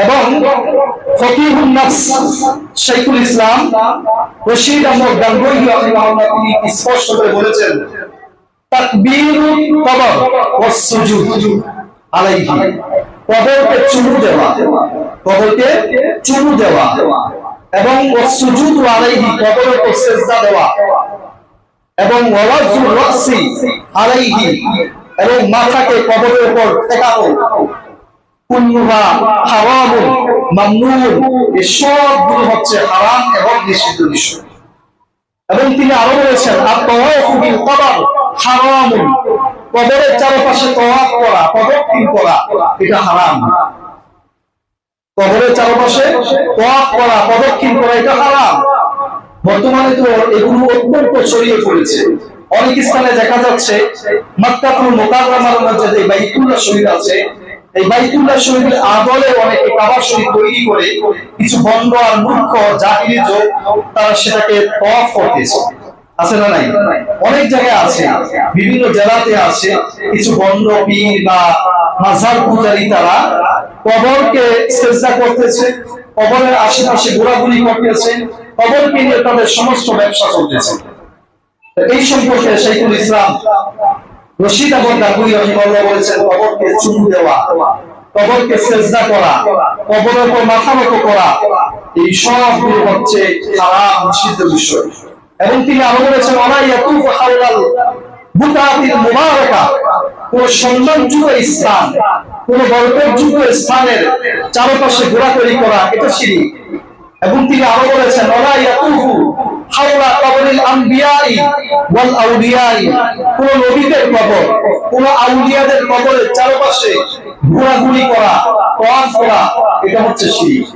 এবং ফকিহুন নফস শাইখুল ইসলাম রশিদ আহমদ গাঙ্গুহি রাহিমাহুল্লাহ তিনি স্পষ্ট করে বলেছেন, তাকবীরুল কবর ওয়াস সুজুদ আলাইহি, কবরকে চুমু দেওয়া, কবরকে চুমু দেওয়া এবং ওয়াস সুজুদ আলাইহি, কবরের উপর সিজদা দেওয়া এবং ওয়াজুর রাসি আলাইহি, এবং মাথাকে কবরের উপর ঠেকানো, কুল্লুহা হারামুন মামনুন, এই সবগুলো হচ্ছে হারাম এবং নিষিদ্ধ বিষয়। এবং তিনি আরো বলেছেন, আত-তাওয়াফু বিল কবর হারামুন, কবরের চারপাশে তাওয়াফ করা, প্রদক্ষিণ করা, এটা হারাম। কবরের চারপাশে তাওয়াফ করা, প্রদক্ষিণ করা, এটা হারাম। বর্তমানে তো এগুলো অত্যন্ত ছড়িয়ে পড়েছে। অনেক স্থানে দেখা যাচ্ছে মক্কাতুল মুকাররমার মধ্যে যে বাইতুল্লাহ শরীফ আছে, এই বাইতুল্লাহ শরীফের আদলে অনেকে কাবা শরীফ তৈরি করে কিছু বন্ড আর মূর্খ জাহিলি লোক তারা সেটাকে তাওয়াফ করতেছে। আছে না নাই? অনেক জায়গায় আছে, বিভিন্ন জেলাতে আছে। কিছু বন্ড পীর বা মাজার পূজারী তারা কবরকে সিজদা করতেছে, কবরের আশেপাশে ঘোরাঘুরি করতেছে, কবরকে নিয়ে তাদের সমস্ত ব্যবসা চলতেছে। এই সম্পর্কে শাইখুল ইসলাম রশিদ আহমদ গাঙ্গুহি রাহিমাহুল্লাহ বলেছেন, কবরকে চুমু দেওয়া, কবরকে সিজদা করা, কবরের উপর মাথা নত করা, এই সবগুলো হচ্ছে হারাম নিষিদ্ধ বিষয়। এবং তিনি আরো বলেছেন, ওয়ালা ইয়াতুফু হাওলাল বুকাতিল মুবারাকা, কোন সম্মানযুক্ত স্থান, কোন বরকতযুক্ত স্থানের চারপাশে ঘোরাঘুরি করা, এটা শিরক। এবং তিনি আরো বলেছেন, ওয়ালা ইয়াতুফু হাওলা কবরিল আম্বিয়াই ওয়াল আউলিয়াই, কোন নবীদের কবর, কোন আউলিয়াদের কবরের চারপাশে ঘোরাঘুরি করা, তাওয়াফ করা, এটা হচ্ছে শিরক।